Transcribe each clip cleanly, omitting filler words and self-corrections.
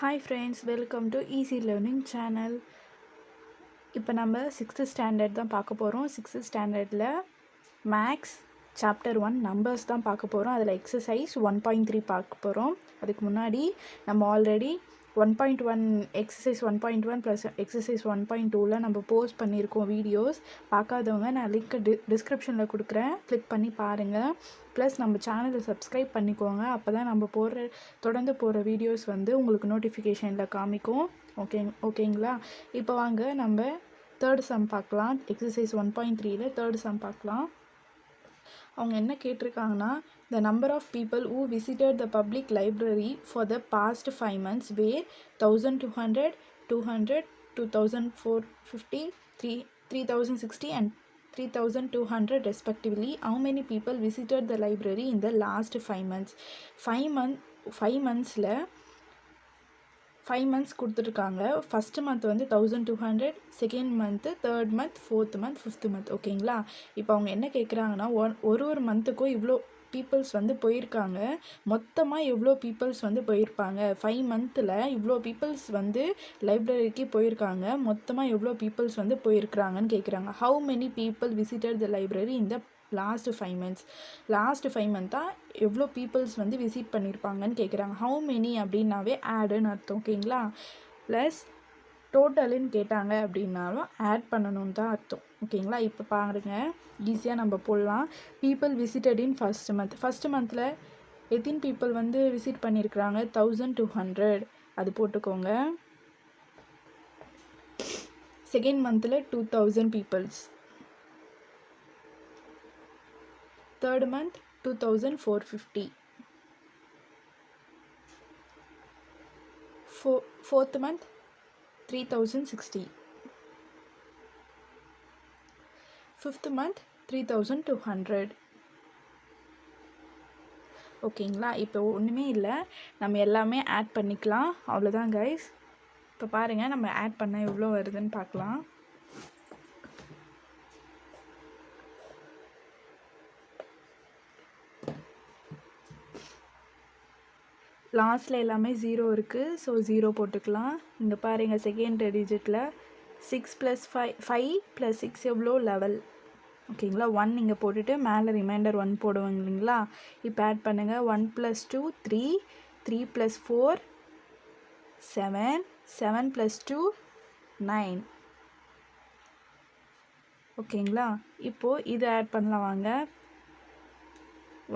Hi friends, welcome to Easy Learning channel. இப்போ நம்ம 6th standard தான் பார்க்க போகிறோம். 6th ஸ்டாண்டர்டில் மேக்ஸ் Chapter-1 நம்பர்ஸ் தான் பார்க்க போகிறோம். அதில் எக்ஸசைஸ் 1.3 பார்க்க போகிறோம். அதுக்கு முன்னாடி நம்ம ஆல்ரெடி 1.1 எக்ஸசைஸ் 1.1 ப்ளஸ் எக்ஸசைஸ் 1.2ல் நம்ம போஸ்ட் பண்ணியிருக்கோம் வீடியோஸ். பார்க்காதவங்க நான் லிங்க் டிஸ்கிரிப்ஷனில் கொடுக்குறேன், கிளிக் பண்ணி பாருங்கள். ப்ளஸ் நம்ம சேனலை சப்ஸ்கிரைப் பண்ணிக்கோங்க. அப்போ தான் நம்ம தொடர்ந்து போகிற வீடியோஸ் வந்து உங்களுக்கு நோட்டிஃபிகேஷனில் காமிக்கும். ஓகேங்களா? இப்போ வாங்க நம்ம தேர்ட் சம் பார்க்கலாம். எக்ஸசைஸ் 1.3ல தேர்ட் சம் பார்க்கலாம். அவங்க என்ன கேட்டிருக்காங்கன்னா, the number of people who visited the public library for the past 5 months were 1200, 200, 2450, 3060 and 3200 respectively. How many people visited the library in the last 5 months? 5 monthsல 5 months கொடுத்துருக்காங்க. First month வந்து 1200, second month, third month, fourth month, fifth month. ஓகேங்களா? இப்போ அவங்க என்ன கேட்குறாங்கன்னா, ஒரு மந்த்துக்கும் இவ்வளோ peoples வந்து போயிருக்காங்க. மொத்தமாக எவ்வளோ பீப்புள்ஸ் வந்து போயிருப்பாங்க? 5 மந்த்தில் இவ்வளோ பீப்புள்ஸ் வந்து லைப்ரரிக்கு போயிருக்காங்க. மொத்தமாக எவ்வளோ பீப்புள்ஸ் வந்து போயிருக்கிறாங்கன்னு கேட்குறாங்க. How many people visited the library இந்த லாஸ்ட் 5 months? லாஸ்ட் 5 மந்த்தாக எவ்வளோ பீப்புள்ஸ் வந்து விசிட் பண்ணியிருப்பாங்கன்னு கேட்குறாங்க. ஹவு மெனி அப்படின்னாவே ஆடுன்னு அர்த்தம். ஓகேங்களா? ப்ளஸ் டோட்டலுன்னு கேட்டாங்க அப்படின்னாலும் ஆட் பண்ணணும்னு தான் அர்த்தம். ஓகேங்களா? இப்போ பாருங்கள், ஈஸியாக நம்ம போடலாம். பீப்புள் விசிட்டட் இன் ஃபஸ்ட் மந்தில் எத்தனை பீப்புள் வந்து விசிட் பண்ணியிருக்கிறாங்க? 1200, அது போட்டுக்கோங்க. செகண்ட் மந்தில் 2000 peoples. Third month 2450. Fourth month 3060. Fifth month 3200. ஓகேங்களா? இப்போ ஒன்றுமே இல்லை, நம்ம எல்லாமே ஆட் பண்ணிக்கலாம். அவ்வளோதான் கைஸ். இப்போ பாருங்கள், நம்ம ஆட் பண்ண எவ்வளோ வருதுன்னு பார்க்கலாம். லாஸ்ட்டில் எல்லாமே 0 இருக்குது, ஸோ 0 போட்டுக்கலாம். இங்கே பாருங்கள், செகண்ட் டிஜிட்டில் 6 + 5 + 6 எவ்வளோ? 11. ஓகேங்களா? 1 இங்கே போட்டுட்டு மேலே ரிமைண்டர் 1 போடுவாங்க இல்லைங்களா? இப்போ ஆட் பண்ணுங்கள். 1 + 2 3, 3 + 4 7, 7 + 2 9. ஓகேங்களா? இப்போது இது ஆட் பண்ணலாம் வாங்க.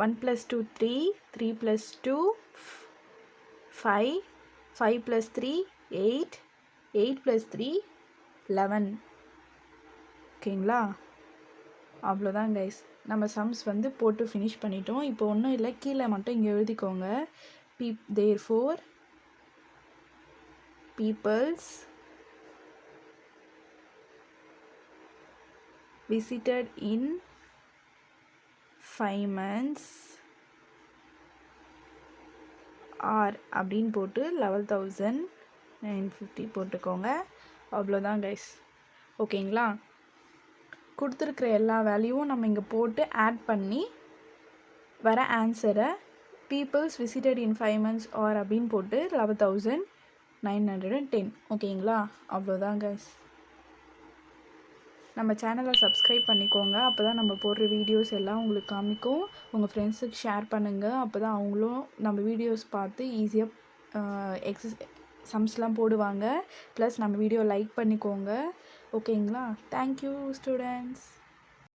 1 + 2 3, 3 + 2 5, 5 + 3 8, 8 + 3 11. ஓகேங்களா? அவ்வளோதான் கைஸ். நம்ம சம்ஸ் வந்து போட்டு ஃபினிஷ் பண்ணிட்டோம். இப்போ ஒன்றும் இல்லை, கீழே மட்டும் இங்கே எழுதிக்கோங்க. therefore peoples visited in 5 months R அப்படின்னு போட்டு 11,950 போட்டுக்கோங்க. அவ்வளோதான் கைஸ். ஓகேங்களா? கொடுத்துருக்குற எல்லா வேல்யூவும் நம்ம இங்கே போட்டு ஆட் பண்ணி வர ஆன்சரை பீப்புள்ஸ் விசிட்டட் இன் 5 months ஆர் அப்படின்னு போட்டு 11,910. ஓகேங்களா? அவ்வளோதான் கைஸ். நம்ம சேனலை சப்ஸ்கிரைப் பண்ணிக்கோங்க. அப்போ தான் நம்ம போடுற வீடியோஸ் எல்லாம் உங்களுக்கு காமிக்கும். உங்கள் ஃப்ரெண்ட்ஸுக்கு ஷேர் பண்ணுங்கள். அப்போ தான் அவங்களும் நம்ம வீடியோஸ் பார்த்து ஈஸியாக சம்ஸ்லாம் போடுவாங்க. ப்ளஸ் நம்ம வீடியோ லைக் பண்ணிக்கோங்க. ஓகேங்களா? Thank you students.